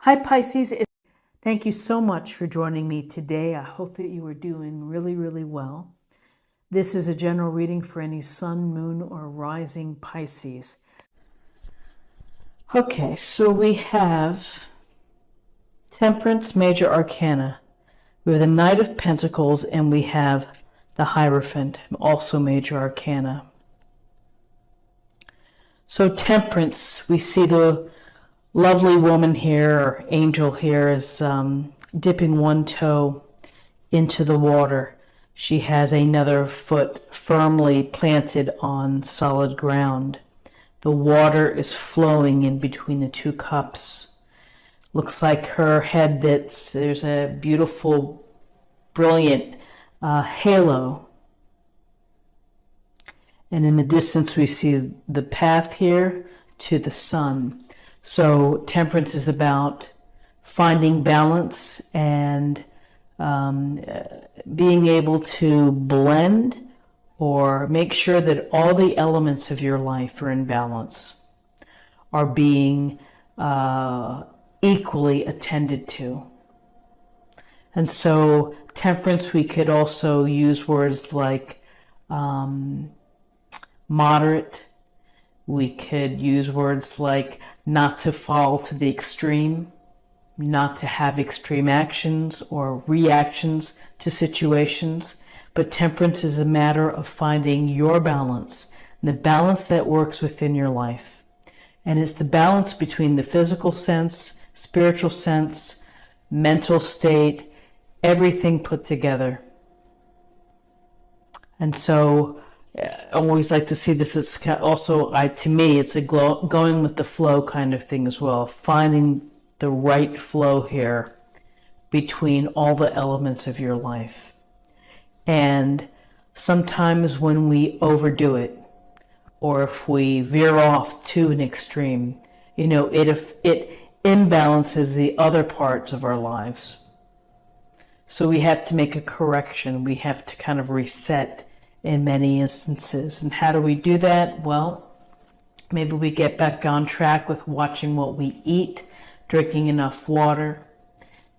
Hi Pisces, thank you so much for joining me today. I hope that you are doing really, really well. This is a general reading for any sun, moon, or rising Pisces. Okay, so we have Temperance, Major Arcana. We have the Knight of Pentacles and we have the Hierophant, also Major Arcana. So Temperance, we see the lovely woman here, or angel here, is dipping one toe into the water. She has another foot firmly planted on solid ground. The water is flowing in between the two cups. Looks like her head bits. There's a beautiful, brilliant halo. And in the distance we see the path here to the sun. So Temperance is about finding balance and being able to blend or make sure that all the elements of your life are in balance, are being equally attended to. And so Temperance, we could also use words like moderate. We could use words like not to fall to the extreme, not to have extreme actions or reactions to situations. But Temperance is a matter of finding your balance, the balance that works within your life. And it's the balance between the physical sense, spiritual sense, mental state, everything put together. And so I always like to see this as also, to me, it's a going with the flow kind of thing as well. Finding the right flow here between all the elements of your life. And sometimes when we overdo it, or if we veer off to an extreme, it imbalances the other parts of our lives. So we have to make a correction. We have to kind of reset in many instances. And how do we do that? Well, maybe we get back on track with watching what we eat, drinking enough water,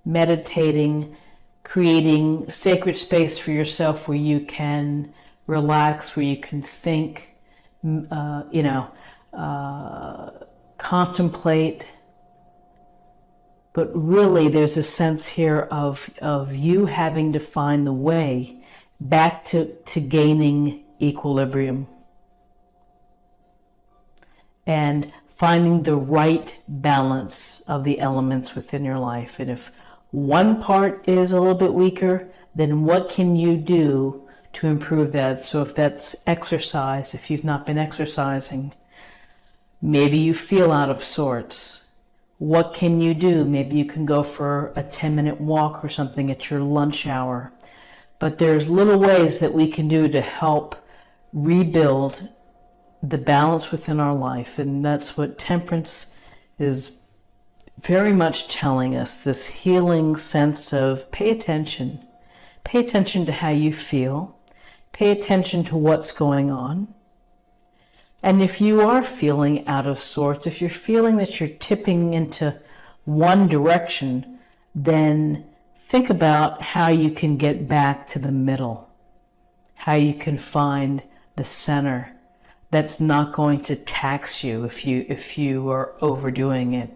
meditating, creating sacred space for yourself where you can relax, where you can think, contemplate. But really there's a sense here of you having to find the way back to gaining equilibrium and finding the right balance of the elements within your life. And if one part is a little bit weaker, then what can you do to improve that? So if that's exercise, if you've not been exercising, maybe you feel out of sorts. What can you do? Maybe you can go for a 10-minute walk or something at your lunch hour. But there's little ways that we can do to help rebuild the balance within our life. And that's what Temperance is very much telling us, this healing sense of pay attention. Pay attention to how you feel. Pay attention to what's going on. And if you are feeling out of sorts, if you're feeling that you're tipping into one direction, then think about how you can get back to the middle, how you can find the center that's not going to tax you if you are overdoing it.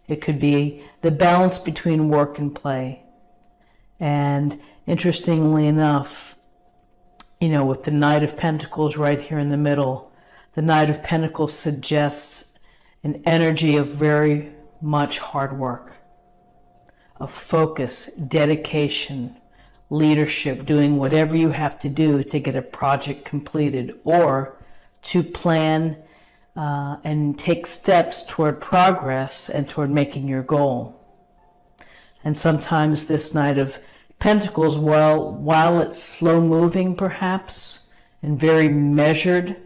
It could be the balance between work and play. And interestingly enough, with the Knight of Pentacles right here in the middle, the Knight of Pentacles suggests an energy of very much hard work, of focus, dedication, leadership, doing whatever you have to do to get a project completed, or to plan and take steps toward progress and toward making your goal. And sometimes this Knight of Pentacles, while it's slow moving perhaps, and very measured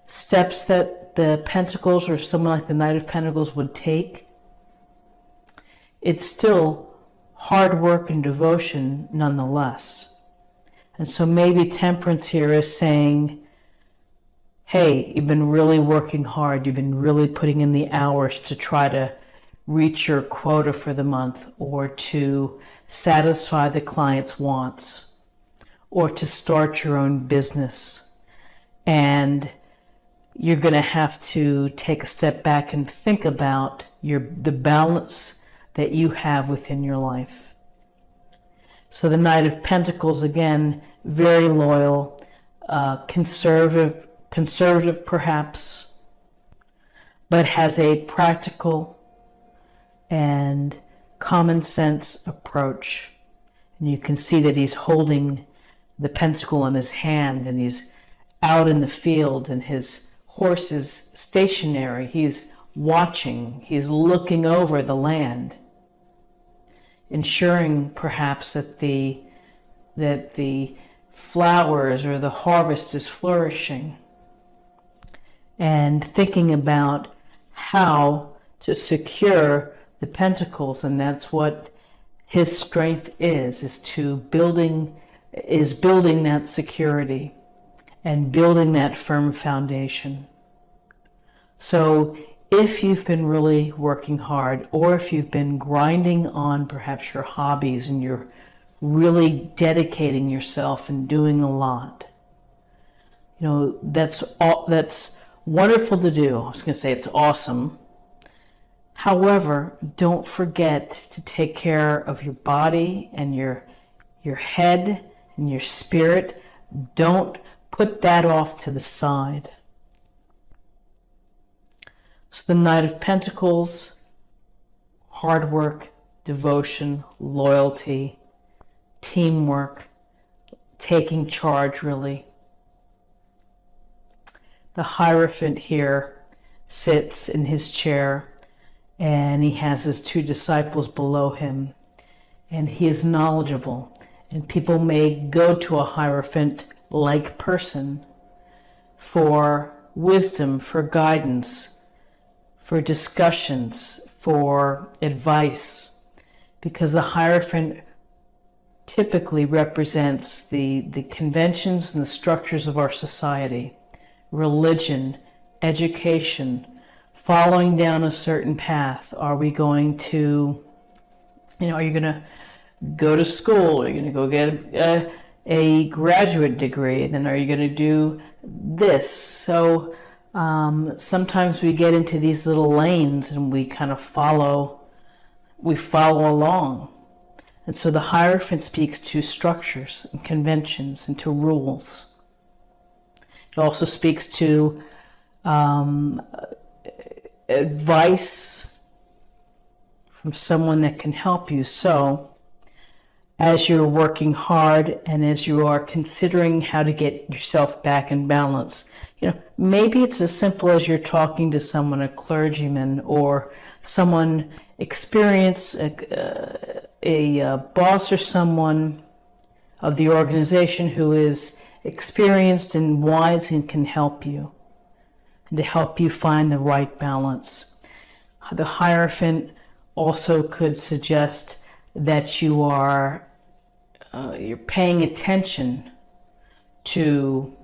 steps that the Pentacles or someone like the Knight of Pentacles would take, it's still hard work and devotion nonetheless. And so maybe Temperance here is saying, hey, you've been really working hard, you've been really putting in the hours to try to reach your quota for the month, or to satisfy the client's wants, or to start your own business. And you're going to have to take a step back and think about the balance that you have within your life. So the Knight of Pentacles, again, very loyal, conservative perhaps, but has a practical and common sense approach. And you can see that he's holding the pentacle in his hand, and he's out in the field, and his horse is stationary. He's watching, he's looking over the land, ensuring perhaps that the flowers or the harvest is flourishing, and thinking about how to secure the pentacles. And that's what his strength is building that security and building that firm foundation. So if you've been really working hard, or if you've been grinding on perhaps your hobbies and you're really dedicating yourself and doing a lot, that's wonderful to do. I was going to say it's awesome. However, don't forget to take care of your body and your head and your spirit. Don't put that off to the side. So the Knight of Pentacles, hard work, devotion, loyalty, teamwork, taking charge, really. The Hierophant here sits in his chair, and he has his two disciples below him, and he is knowledgeable. And people may go to a Hierophant-like person for wisdom, for guidance, for discussions, for advice, because the Hierophant typically represents the conventions and the structures of our society, religion, education, following down a certain path. Are we going to, are you going to go to school? Are you going to go get a graduate degree? Then are you going to do this? So sometimes we get into these little lanes and we kind of follow along. And so the Hierophant speaks to structures and conventions and to rules. It also speaks to advice from someone that can help you. So as you're working hard and as you are considering how to get yourself back in balance, maybe it's as simple as you're talking to someone, a clergyman or someone experienced, a boss or someone of the organization who is experienced and wise and can help you, and to help you find the right balance. The Hierophant also could suggest that you're paying attention to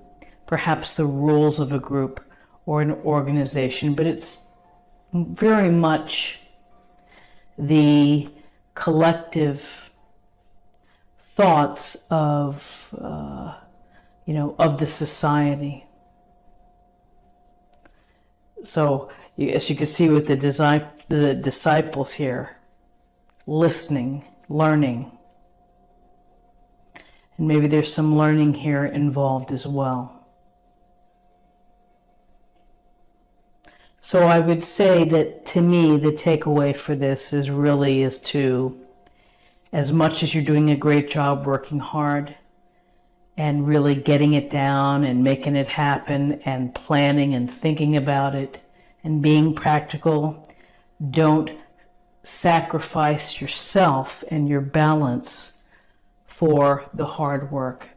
perhaps the rules of a group or an organization, but it's very much the collective thoughts of the society. So as you can see with the disciples here, listening, learning, and maybe there's some learning here involved as well. So I would say that, to me, the takeaway for this is to, as much as you're doing a great job working hard and really getting it down and making it happen and planning and thinking about it and being practical, don't sacrifice yourself and your balance for the hard work.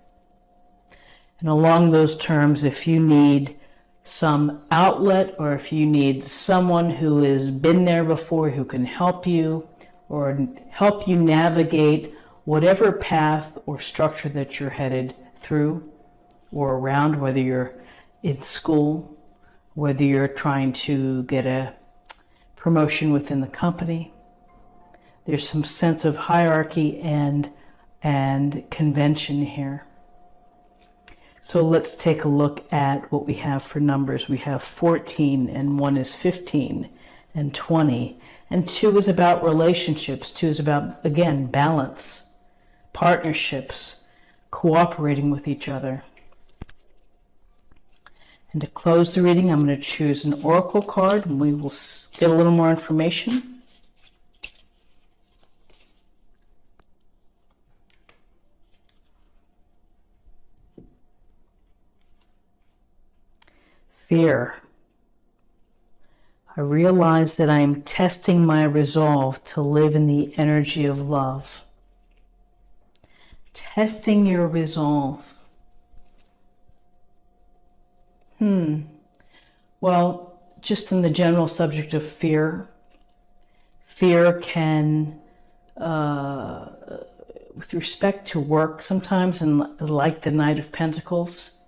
And along those terms, if you need some outlet, or if you need someone who has been there before who can help you or help you navigate whatever path or structure that you're headed through or around, whether you're in school, whether you're trying to get a promotion within the company. There's some sense of hierarchy and convention here. So let's take a look at what we have for numbers. We have 14, and 1 is 15, and 20. And 2 is about relationships. 2 is about, again, balance, partnerships, cooperating with each other. And to close the reading, I'm going to choose an oracle card, and we will get a little more information. Fear. I realize that I am testing my resolve to live in the energy of love. Testing your resolve. Well, just in the general subject of fear, fear can, with respect to work sometimes, and like the Knight of Pentacles,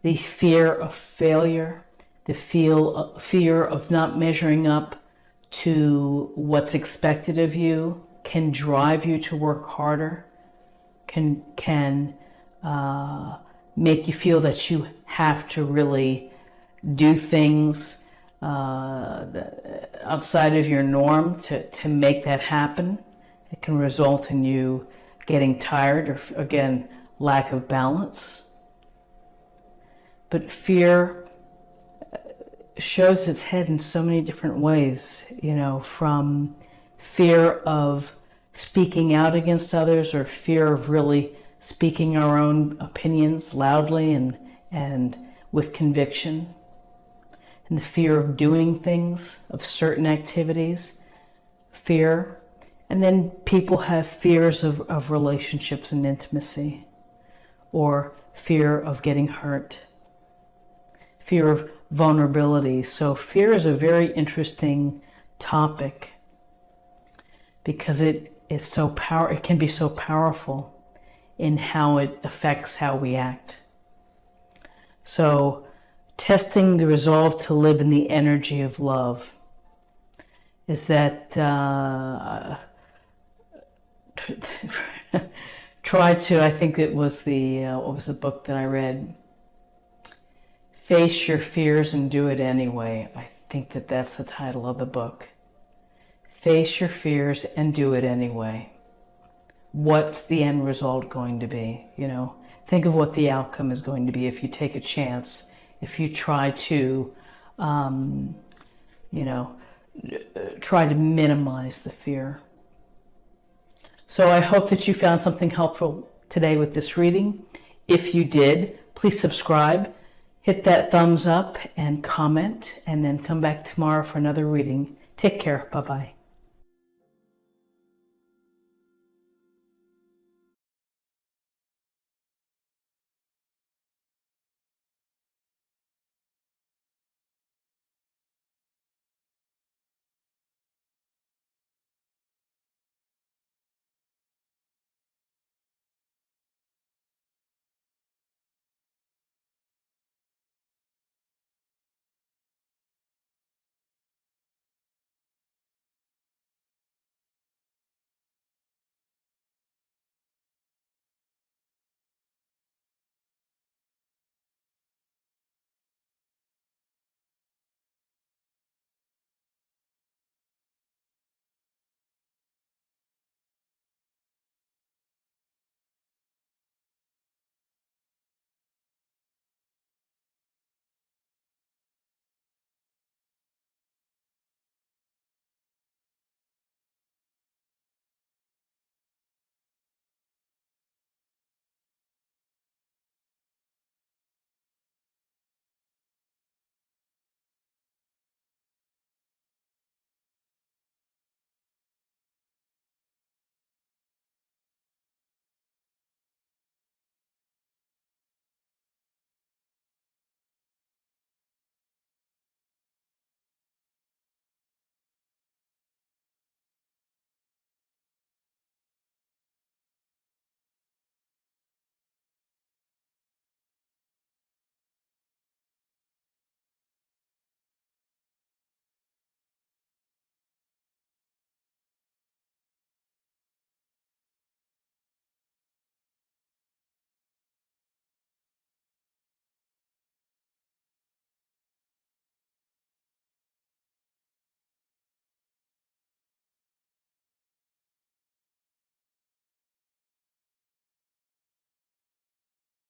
the fear of failure, the fear of not measuring up to what's expected of you can drive you to work harder, can make you feel that you have to really do things outside of your norm to make that happen. It can result in you getting tired or, again, lack of balance. But fear shows its head in so many different ways, you know, from fear of speaking out against others, or fear of really speaking our own opinions loudly and with conviction, and the fear of doing things, of certain activities, fear. And then people have fears of relationships and intimacy, or fear of getting hurt, fear of vulnerability. So fear is a very interesting topic because it can be so powerful in how it affects how we act. So testing the resolve to live in the energy of love is that try to, I think it was what was the book that I read? Face Your Fears and Do It Anyway. I think that's the title of the book. Face your fears and do it anyway. What's the end result going to be? You know, think of what the outcome is going to be if you take a chance, if you try to, try to minimize the fear. So I hope that you found something helpful today with this reading. If you did, please subscribe, hit that thumbs up and comment, and then come back tomorrow for another reading. Take care. Bye-bye.